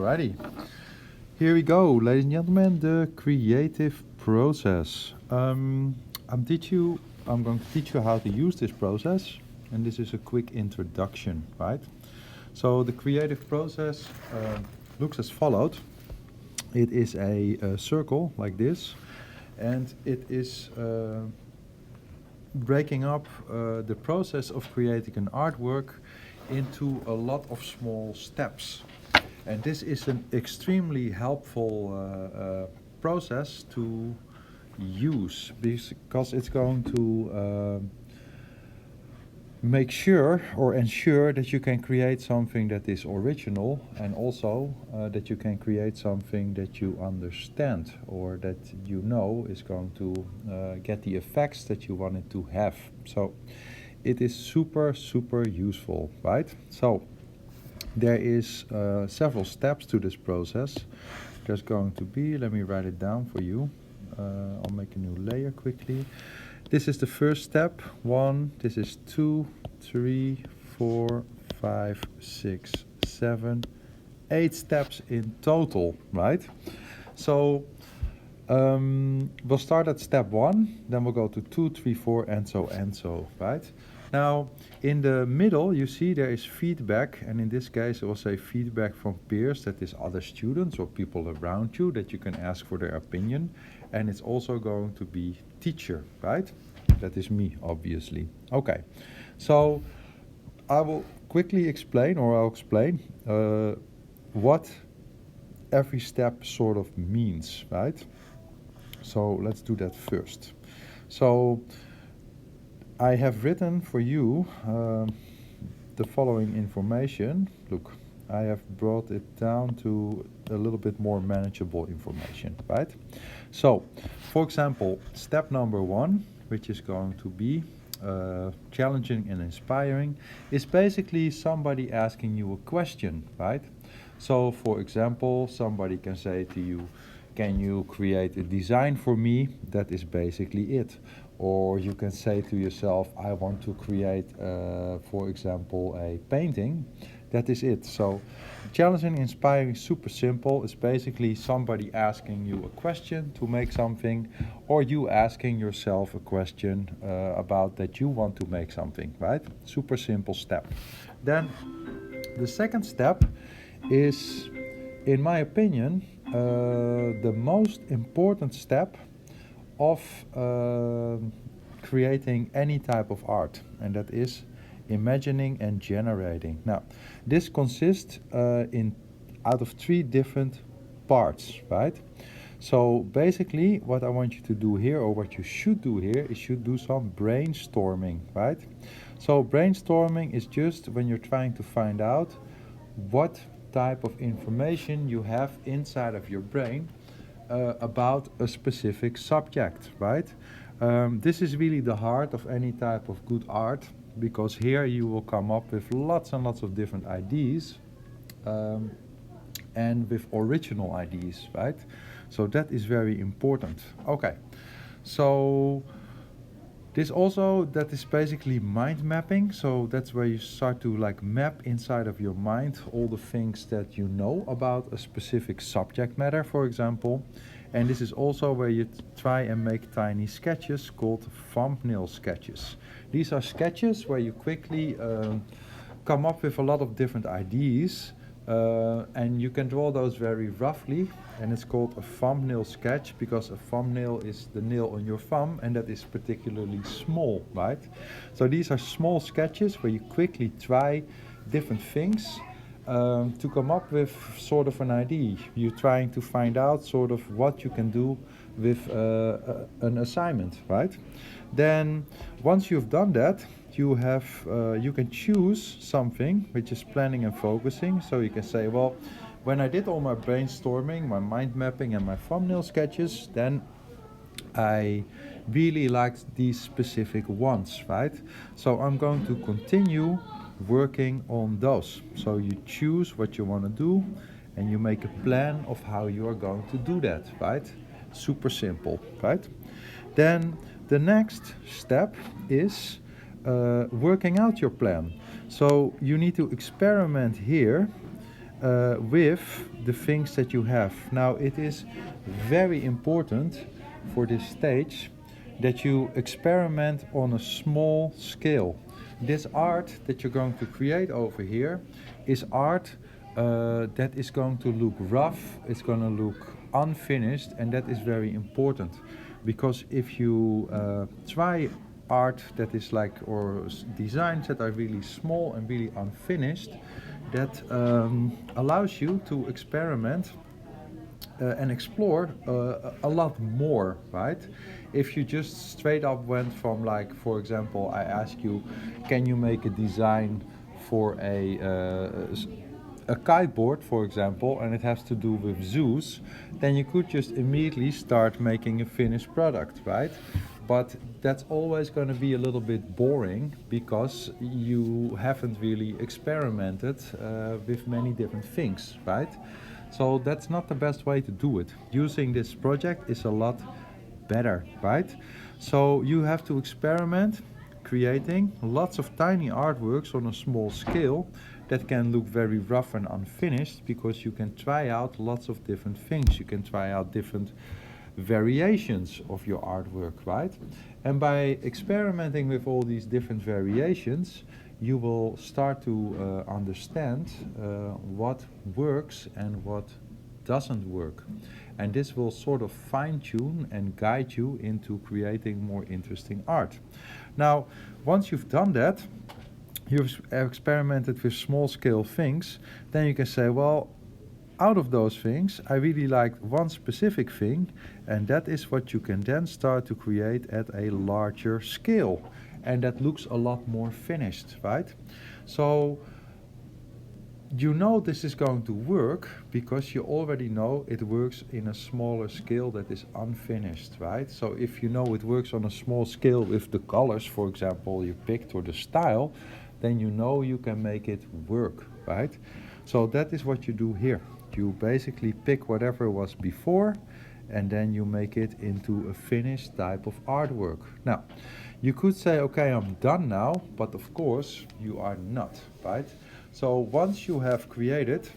Alrighty, here we go, ladies and gentlemen, the creative process. I'm going to teach you how to use this process, and this is a quick introduction, right? So the creative process looks as followed. It is a circle like this, and it is breaking up the process of creating an artwork into a lot of small steps. And this is an extremely helpful process to use because it's going to make sure or ensure that you can create something that is original, and also that you can create something that you understand or that you know is going to get the effects that you want it to have. So it is super useful, right? So there is several steps to this process. There's going to be, let me write it down for you. I'll make a new layer quickly. This is the first step, 1, this is 2, 3, 4, 5, 6, 7, 8 steps in total, right? So we'll start at step 1, then we'll go to 2, 3, 4, and so, right? Now, in the middle, you see there is feedback, and in this case, I will say feedback from peers, that is other students or people around you that you can ask for their opinion. And it's also going to be teacher, right? That is me, obviously. Okay, so I will quickly explain, or I'll explain what every step sort of means, right? So let's do that first. So I have written for you the following information. Look, I have brought it down to a little bit more manageable information, right? So, for example, step number 1, which is going to be challenging and inspiring, is basically somebody asking you a question, right? So, for example, somebody can say to you, can you create a design for me? That is basically it. Or you can say to yourself, I want to create, for example, a painting. That is it. So challenging, inspiring, super simple. It's basically somebody asking you a question to make something, or you asking yourself a question about that you want to make something, right? Super simple step. Then the second step is, in my opinion, the most important step of creating any type of art, and that is imagining and generating. Now, this consists out of 3 different parts, right? So basically, what I want you to do here, or what you should do here, is you do some brainstorming, right? So brainstorming is just when you're trying to find out what type of information you have inside of your brain about a specific subject, right? This is really the heart of any type of good art, because here you will come up with lots and lots of different ideas, and with original ideas, right? So that is very important. Okay, so that is basically mind mapping. So that's where you start to like map inside of your mind all the things that you know about a specific subject matter, for example. And this is also where you try and make tiny sketches called thumbnail sketches. These are sketches where you quickly come up with a lot of different ideas, and you can draw those very roughly, and it's called a thumbnail sketch because a thumbnail is the nail on your thumb, and that is particularly small, right? So these are small sketches where you quickly try different things to come up with sort of an idea. You're trying to find out sort of what you can do with an assignment, right? Then once you've done that, you can choose something which is planning and focusing. So you can say, well, when I did all my brainstorming, my mind mapping, and my thumbnail sketches, then I really liked these specific ones, right? So I'm going to continue working on those. So you choose what you want to do, and you make a plan of how you are going to do that, right? Super simple, right? Then the next step is working out your plan. So you need to experiment here with the things that you have. Now, it is very important for this stage that you experiment on a small scale. This art that you're going to create over here is art that is going to look rough, it's going to look unfinished, and that is very important. Because if you try art that is like, or designs that are really small and really unfinished, that allows you to experiment and explore a lot more, right? If you just straight up went from, like, for example, I ask you, can you make a design for a kiteboard, for example, and it has to do with zoos, then you could just immediately start making a finished product, right? But that's always going to be a little bit boring because you haven't really experimented with many different things, right? So that's not the best way to do it. Using this project is a lot better, right? So you have to experiment creating lots of tiny artworks on a small scale that can look very rough and unfinished, because you can try out lots of different things. You can try out different variations of your artwork, right? And by experimenting with all these different variations, you will start to understand what works and what doesn't work. And this will sort of fine-tune and guide you into creating more interesting art. Now, once you've done that, you've experimented with small-scale things, then you can say, well, out of those things, I really liked one specific thing, and that is what you can then start to create at a larger scale. And that looks a lot more finished, right? So you know this is going to work because you already know it works in a smaller scale that is unfinished, right? So if you know it works on a small scale with the colors, for example, you picked, or the style, then you know you can make it work, right? So that is what you do here. You basically pick whatever was before, and then you make it into a finished type of artwork. Now, you could say, okay, I'm done now, but of course you are not, right? So once you have created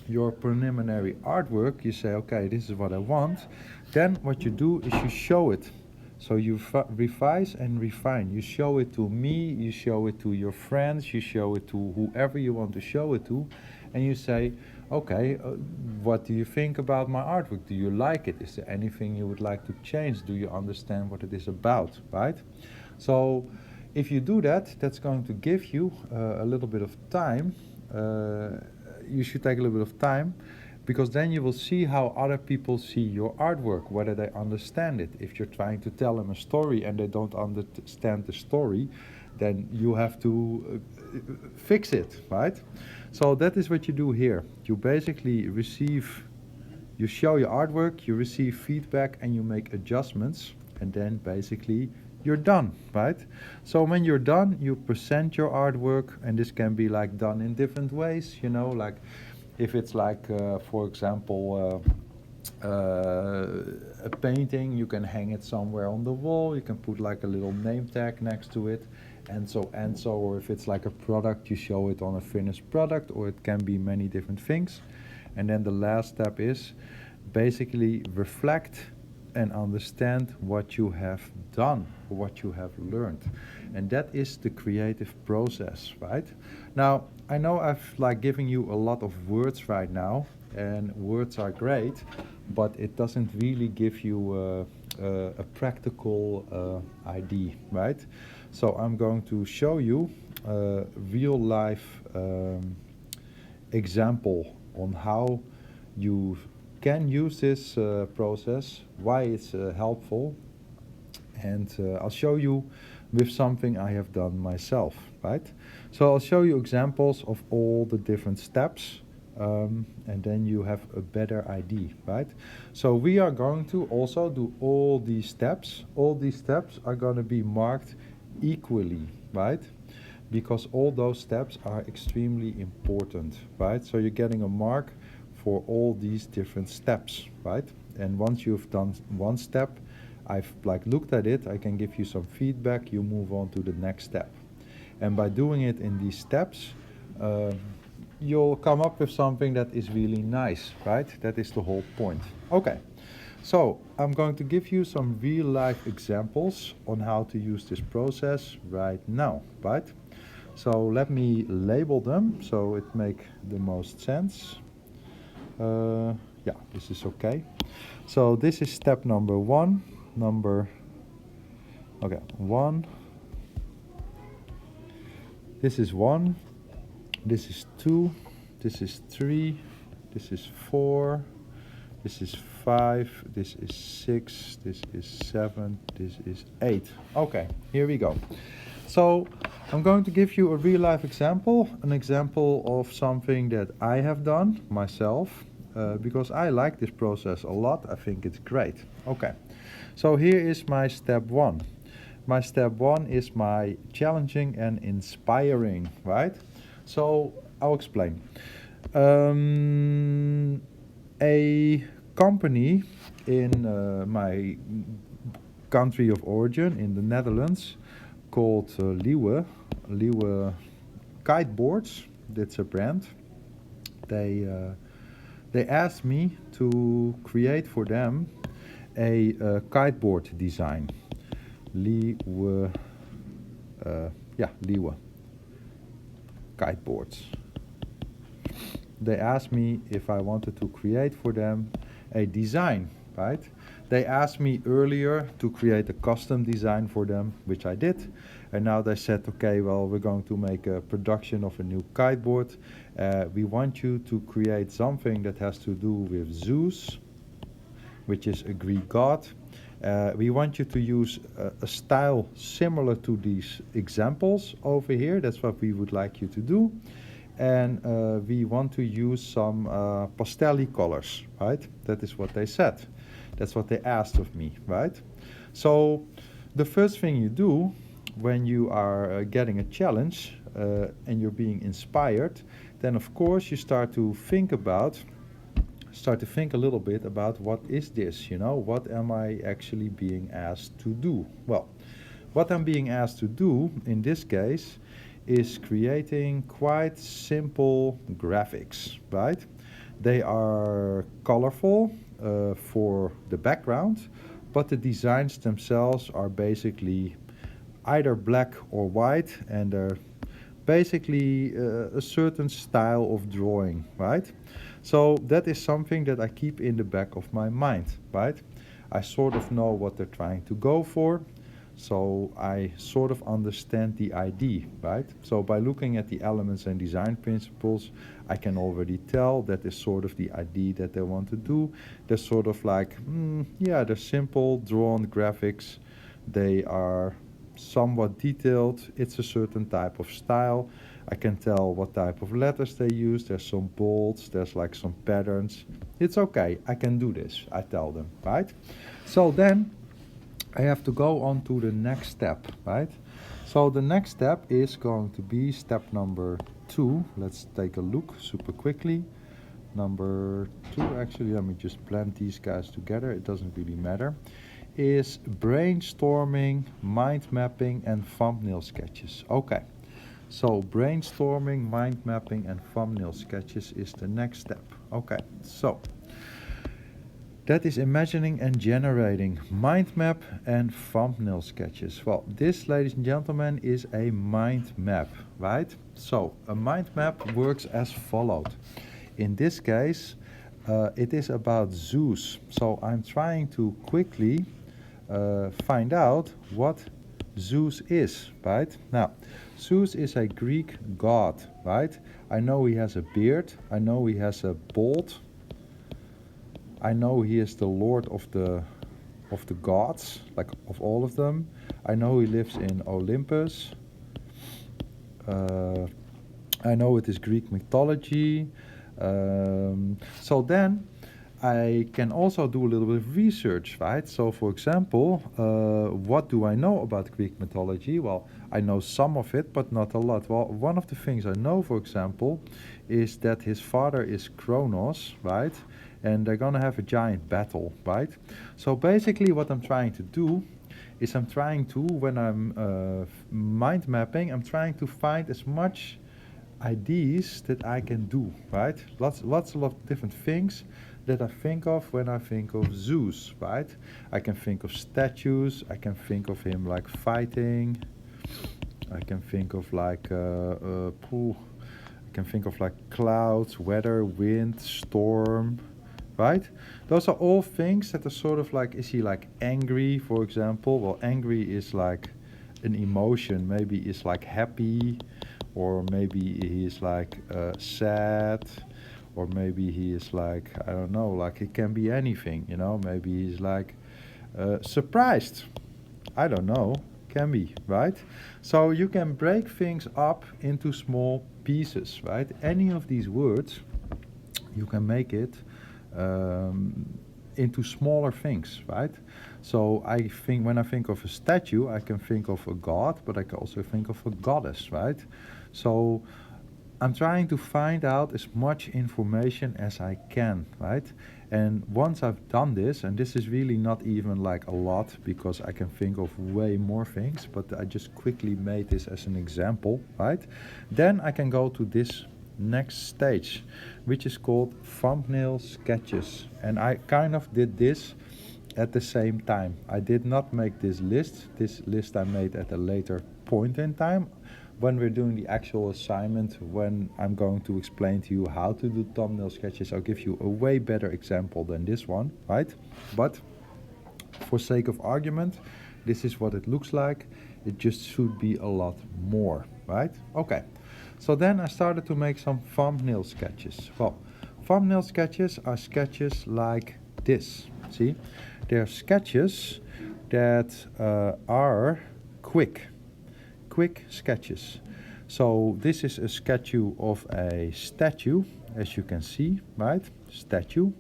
your preliminary artwork, you say, okay, this is what I want. Then what you do is you show it. So you revise and refine. You show it to me, you show it to your friends, you show it to whoever you want to show it to, and you say, okay, what do you think about my artwork? Do you like it? Is there anything you would like to change? Do you understand what it is about, right? So if you do that, that's going to give you a little bit of time. You should take a little bit of time, because then you will see how other people see your artwork, whether they understand it. If you're trying to tell them a story and they don't understand the story, then you have to fix it, right? So that is what you do here. You basically you show your artwork, you receive feedback, and you make adjustments, and then basically you're done, right? So when you're done, you present your artwork, and this can be like done in different ways, you know, like if it's like, for example, a painting, you can hang it somewhere on the wall, you can put like a little name tag next to it, and so, or if it's like a product, you show it on a finished product, or it can be many different things. And then the last step is basically reflect and understand what you have done, or what you have learned. And that is the creative process, right? Now, I know I've like giving you a lot of words right now, and words are great, but it doesn't really give you a practical idea, right? So I'm going to show you a real life example on how you can use this process, why it's helpful, and I'll show you with something I have done myself, right? So I'll show you examples of all the different steps, and then you have a better idea, right? So we are going to also do all these steps. All these steps are going to be marked equally, right? Because all those steps are extremely important, right? So you're getting a mark for all these different steps, right? And once you've done one step, I've like looked at it, I can give you some feedback, you move on to the next step. And by doing it in these steps, you'll come up with something that is really nice, right? That is the whole point. Okay, so I'm going to give you some real life examples on how to use this process right now, right? So let me label them so it make the most sense. Yeah, this is okay. So this is step number one, one. This is one, this is two, this is three, this is four, this is five, this is six, this is seven, this is eight. Okay, here we go. So I'm going to give you a real life example, an example of something that I have done myself, because I like this process a lot. I think it's great. Okay, so here is my step one. My step one is my challenging and inspiring, right? So I'll explain. A company in my country of origin, in the Netherlands, called Liewe Kiteboards. That's a brand. They asked me to create for them a kiteboard design. Liewe Kiteboards. They asked me if I wanted to create for them a design, right? They asked me earlier to create a custom design for them, which I did. And now they said, okay, well, we're going to make a production of a new kiteboard. We want you to create something that has to do with Zeus, which is a Greek god. We want you to use a style similar to these examples over here. That's what we would like you to do. And we want to use some pastel colors, right? That is what they said. That's what they asked of me, right? So the first thing you do when you are getting a challenge and you're being inspired, then of course you start to think a little bit about what is this, you know, what am I actually being asked to do? Well, what I'm being asked to do in this case is creating quite simple graphics, right? They are colorful for the background, but the designs themselves are basically either black or white, and they're basically a certain style of drawing, right? So that is something that I keep in the back of my mind, right? I sort of know what they're trying to go for, so I sort of understand the idea, right? So by looking at the elements and design principles, I can already tell that is sort of the idea that they want to do. They're sort of like, they're simple, drawn graphics. They are somewhat detailed. It's a certain type of style. I can tell what type of letters they use. There's some bolds, there's like some patterns. It's okay, I can do this, I tell them, right? So then I have to go on to the next step, right? So the next step is going to be step number 2. Let's take a look super quickly. Number 2, actually, let me just blend these guys together, it doesn't really matter, is brainstorming, mind mapping, and thumbnail sketches. Okay, so brainstorming, mind mapping, and thumbnail sketches is the next step. Okay, so that is imagining and generating mind map and thumbnail sketches. Well, this, ladies and gentlemen, is a mind map, right? So a mind map works as followed. In this case, it is about Zeus. So I'm trying to quickly find out what Zeus is, right? Now, Zeus is a Greek god, right? I know he has a beard. I know he has a bolt. I know he is the lord of the gods, like of all of them. I know he lives in Olympus. I know it is Greek mythology. So then I can also do a little bit of research, right? So for example, what do I know about Greek mythology? Well, I know some of it, but not a lot. Well, one of the things I know, for example, is that his father is Kronos, right? And they're gonna have a giant battle, right? So basically what I'm trying to do is when I'm mind mapping, I'm trying to find as much ideas that I can do, right? Lots of different things that I think of when I think of Zeus, right? I can think of statues, I can think of him like fighting, I can think of like I can think of like clouds, weather, wind, storm, right? Those are all things that are sort of like, is he like angry, for example? Well, angry is like an emotion. Maybe it's like happy, or maybe he is like sad, or maybe he is like, I don't know, like it can be anything, you know? Maybe he's like surprised. I don't know. Can be, right? So you can break things up into small pieces, right? Any of these words, you can make it um, into smaller things, right? So I think when I think of a statue, I can think of a god, but I can also think of a goddess, right? So I'm trying to find out as much information as I can, right? And once I've done this, and this is really not even like a lot because I can think of way more things, but I just quickly made this as an example, right? Then I can go to this next stage, which is called thumbnail sketches. And I kind of did this at the same time. I did not make this list. This list I made at a later point in time when we're doing the actual assignment, when I'm going to explain to you how to do thumbnail sketches. I'll give you a way better example than this one, right? But for sake of argument, this is what it looks like. It just should be a lot more, right? Okay, so then I started to make some thumbnail sketches. Well, thumbnail sketches are sketches like this. See, they're sketches that are quick sketches. So this is a sketch of a statue, as you can see, right? Statue.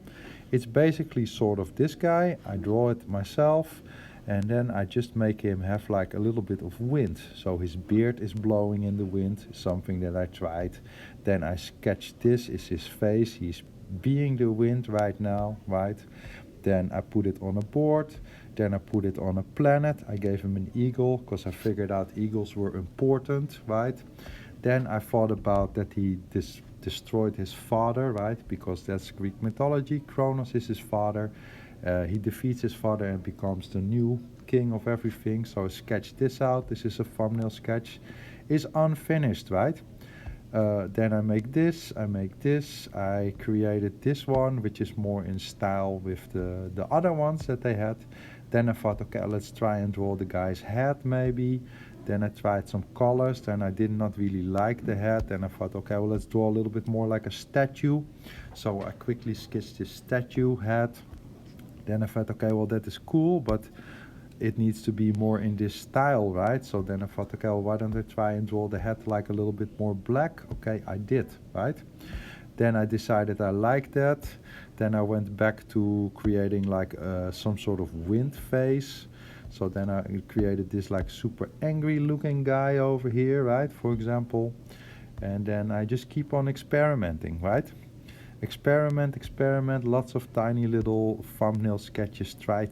It's basically sort of this guy. I draw it myself, and then I just make him have like a little bit of wind. So his beard is blowing in the wind, something that I tried. Then I sketch this is his face. He's being the wind right now, right? Then I put it on a board. Then I put it on a planet. I gave him an eagle because I figured out eagles were important, right? Then I thought about that he destroyed his father, right? Because that's Greek mythology. Kronos is his father. He defeats his father and becomes the new king of everything. So I sketched this out. This is a thumbnail sketch. It's unfinished, right? Then I make this, I created this one, which is more in style with the other ones that they had. Then I thought, okay, let's try and draw the guy's head maybe. Then I tried some colors, then I did not really like the head. Then I thought, okay, well, let's draw a little bit more like a statue. So I quickly sketched this statue head. Then I thought, okay, well, that is cool, but it needs to be more in this style, right? So then I thought, okay, well, why don't I try and draw the head like a little bit more black? Okay, I did, right? Then I decided I liked that. Then I went back to creating like some sort of wind face. So then I created this like super angry looking guy over here, right? For example. And then I just keep on experimenting, right? Experiment, lots of tiny little thumbnail sketches, try,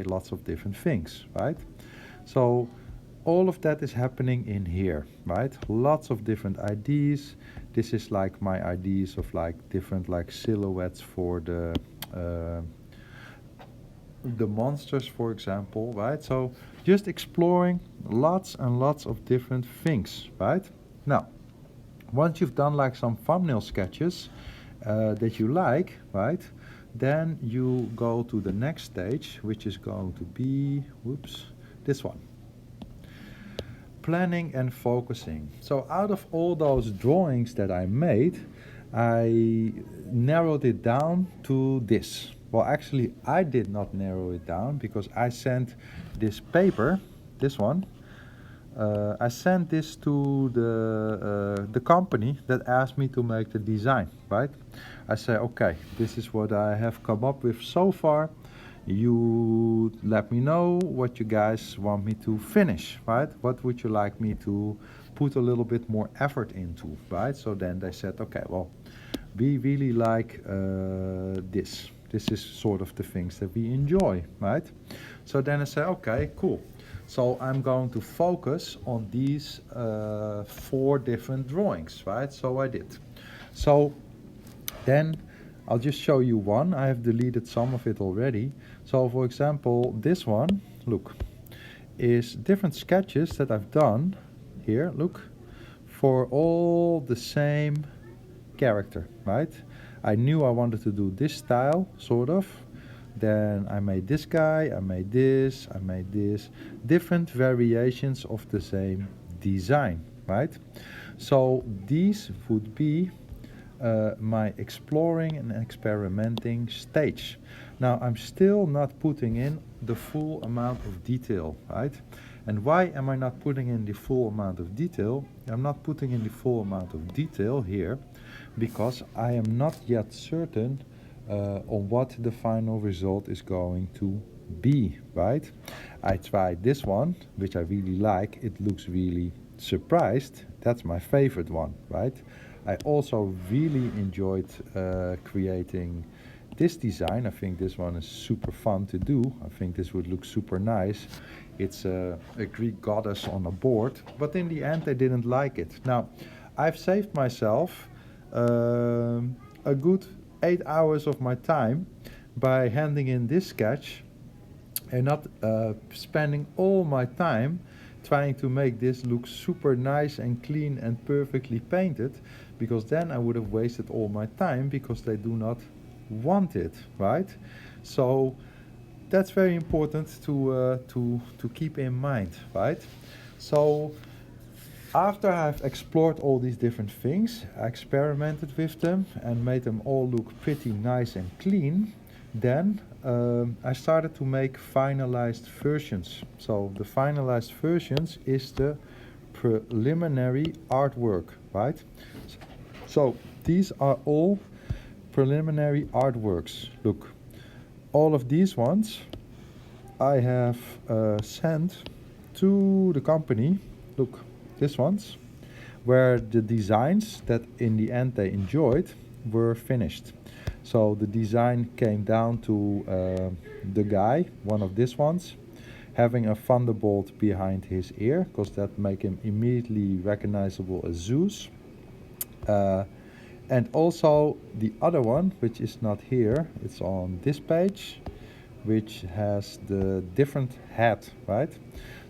lots of different things, right? So all of that is happening in here, right? Lots of different ideas. This is like my ideas of like different like silhouettes for the monsters, for example, right? So just exploring lots and lots of different things, right? Now, once you've done like some thumbnail sketches that you like, right, then you go to the next stage, which is going to be, whoops, this one. Planning and focusing. So out of all those drawings that I made, I narrowed it down to this. Well, actually, I did not narrow it down because I sent this paper, this one, I sent this to the company that asked me to make the design, right? I say, okay, this is what I have come up with so far. You let me know what you guys want me to finish, right? What would you like me to put a little bit more effort into, right? So then they said, okay, well, we really like this is sort of the things that we enjoy, right? So then I say, okay, cool. So I'm going to focus on these 4 different drawings, right? So I did. So then I'll just show you one. I have deleted some of it already. So for example, this one, look, is different sketches that I've done here, look, for all the same character, right? I knew I wanted to do this style, sort of. Then I made this guy, I made this, different variations of the same design, right? So these would be my exploring and experimenting stage. Now I'm still not putting in the full amount of detail, right? And why am I not putting in the full amount of detail? I'm not putting in the full amount of detail here because I am not yet certain on what the final result is going to be, right? I tried this one, which I really like. It looks really surprised. That's my favorite one, right? I also really enjoyed creating this design. I think this one is super fun to do. I think this would look super nice. It's a Greek goddess on a board, but in the end I didn't like it. Now, I've saved myself a good 8 hours of my time by handing in this sketch and not spending all my time trying to make this look super nice and clean and perfectly painted, because then I would have wasted all my time because they do not want it, right? So that's very important to keep in mind, right? So after I've explored all these different things, I experimented with them and made them all look pretty nice and clean, then I started to make finalized versions. So the finalized versions is the preliminary artwork, right? So these are all preliminary artworks. Look, all of these ones I have sent to the company. Look, these ones, where the designs that in the end they enjoyed were finished. So the design came down to the guy, one of these ones, having a thunderbolt behind his ear, because that make him immediately recognizable as Zeus. And also the other one, which is not here, it's on this page, which has the different hat, right?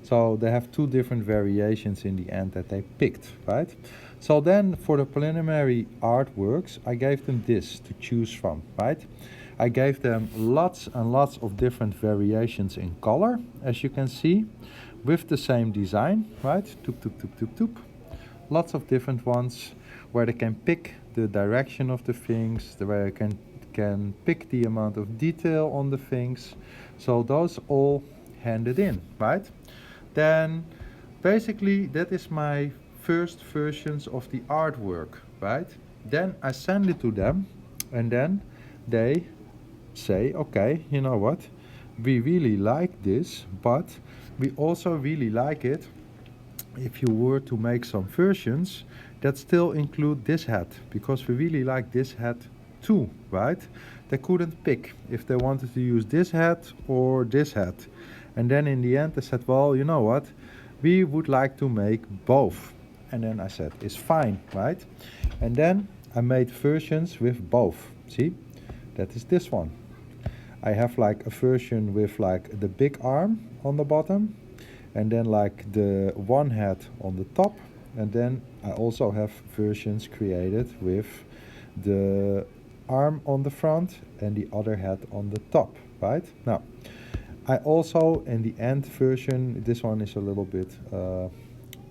So they have 2 different variations in the end that they picked, right? So then for the preliminary artworks, I gave them this to choose from, right? I gave them lots and lots of different variations in color, as you can see, with the same design, right? Toop, toop, toop, toop, toop. Lots of different ones where they can pick the direction of the things, where they can pick the amount of detail on the things. So those all handed in, right? Then basically that is my first versions of the artwork, right? Then I send it to them and then they say, okay, you know what, we really like this, but we also really like it if you were to make some versions that still include this hat, because we really like this hat too, right? They couldn't pick if they wanted to use this hat or this hat. And then in the end they said, well, you know what, we would like to make both. And then I said, it's fine, right? And then I made versions with both. See, that is this one. I have like a version with like the big arm on the bottom, and then like the one hat on the top, and then I also have versions created with the arm on the front and the other hat on the top, right? Now, I also, in the end version, this one is a little bit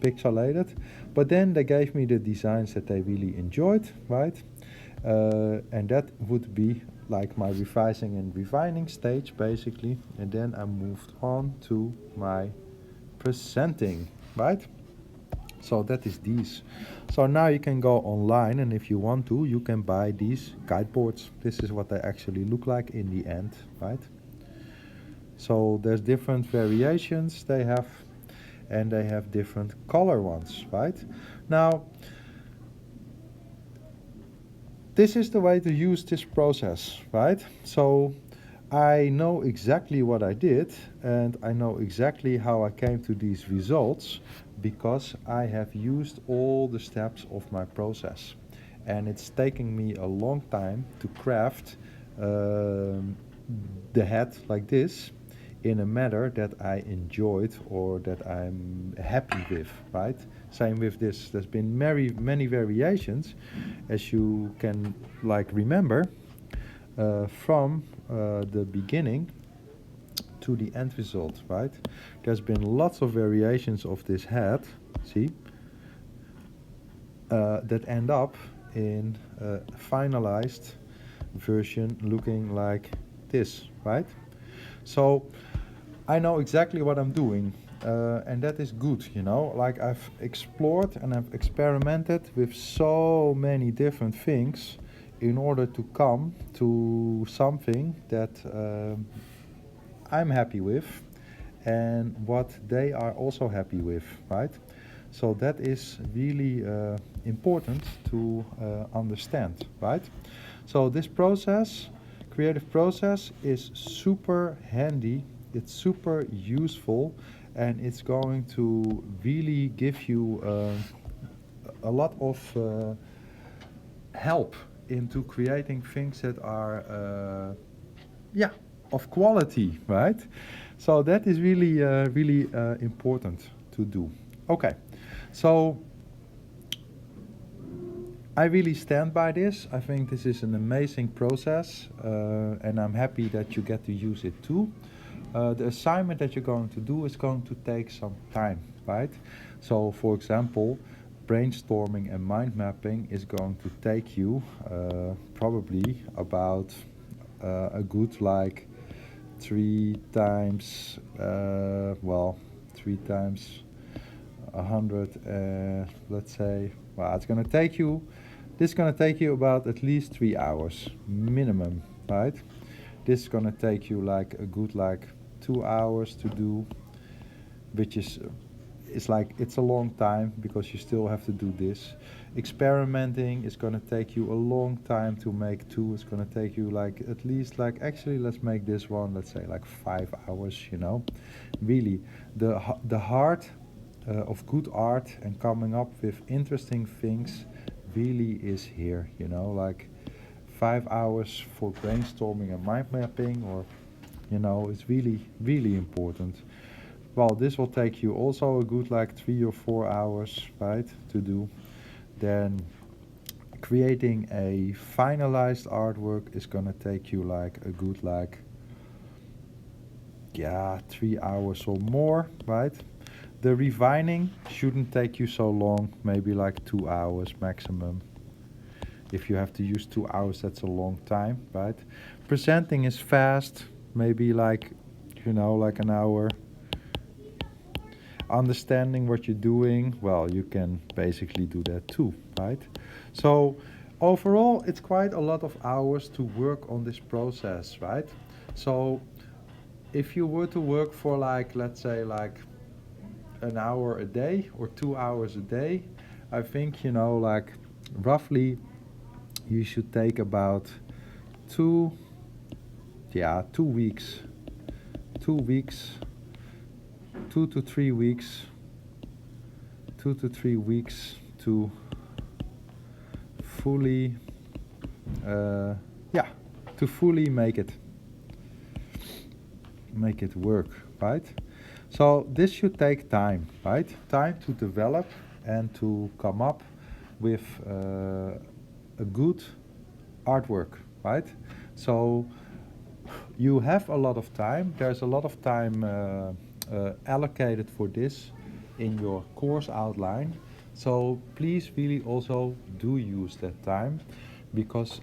pixelated, but then they gave me the designs that they really enjoyed, right? And that would be like my revising and refining stage, basically, and then I moved on to my presenting, right? So that is these. So now you can go online, and if you want to, you can buy these guide boards. This is what they actually look like in the end, right? So there's different variations they have, and they have different color ones, right? Now, this is the way to use this process, right? So I know exactly what I did, and I know exactly how I came to these results because I have used all the steps of my process. And it's taking me a long time to craft um, the hat like this in a manner that I enjoyed or that I'm happy with, right? Same with this. There's been many variations, as you can like remember, from the beginning to the end result, right? There's been lots of variations of this hat, see, that end up in a finalized version looking like this, right? So I know exactly what I'm doing, and that is good, you know. Like I've explored and I've experimented with so many different things in order to come to something that I'm happy with and what they are also happy with, right? So that is really important to understand, right? So this process, creative process, is super handy, it's super useful, and it's going to really give you a lot of help into creating things that are yeah, of quality, right? So that is really important to do. Okay, so I really stand by this. I think this is an amazing process, and I'm happy that you get to use it too. The assignment that you're going to do is going to take some time, right? So, for example, brainstorming and mind mapping is going to take you probably about a good like 3 times, well, 3 times 100, let's say, well, it's gonna take you, this is gonna take you about at least 3 hours minimum, right? This is gonna take you like a good like 2 hours to do, which is it's like it's a long time because you still have to do this. Experimenting is going to take you a long time to make two. It's going to take you like at least like actually let's make this one, let's say like 5 hours, you know. Really the heart of good art and coming up with interesting things really is here, you know, like 5 hours for brainstorming and mind mapping, or you know, it's really important. Well, this will take you also a good like 3 or 4 hours, right, to do. Then creating a finalized artwork is gonna take you like a good like, yeah, 3 hours or more, right? The refining shouldn't take you so long, maybe like 2 hours maximum. If you have to use 2 hours, that's a long time, right? Presenting is fast, maybe like, you know, like an hour. Understanding what you're doing, well, you can basically do that too, right? So overall, it's quite a lot of hours to work on this process, right? So if you were to work for like, let's say like an hour a day or 2 hours a day, I think, you know, like roughly you should take about two, yeah, 2 weeks, 2 weeks, 2 to 3 weeks, 2 to 3 weeks to fully, yeah, to fully make it work, right? So this should take time, right? Time to develop and to come up with a good artwork, right? So you have a lot of time. There's a lot of time allocated for this in your course outline. So please really also do use that time, because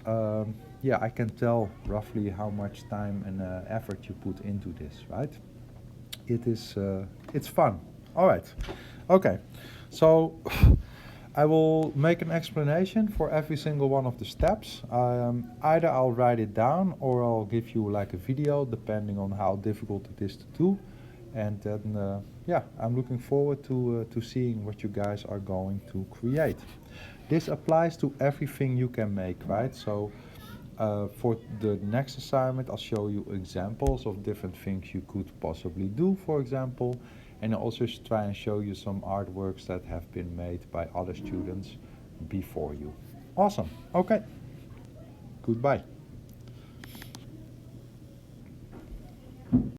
yeah, I can tell roughly how much time and effort you put into this, right? It is it's fun. All right. Okay. So I will make an explanation for every single one of the steps. Either I'll write it down or I'll give you like a video, depending on how difficult it is to do. And then, yeah, I'm looking forward to seeing what you guys are going to create. This applies to everything you can make, right? So For the next assignment, I'll show you examples of different things you could possibly do, for example, and I'll also try and show you some artworks that have been made by other students before you. Awesome. Okay. Goodbye.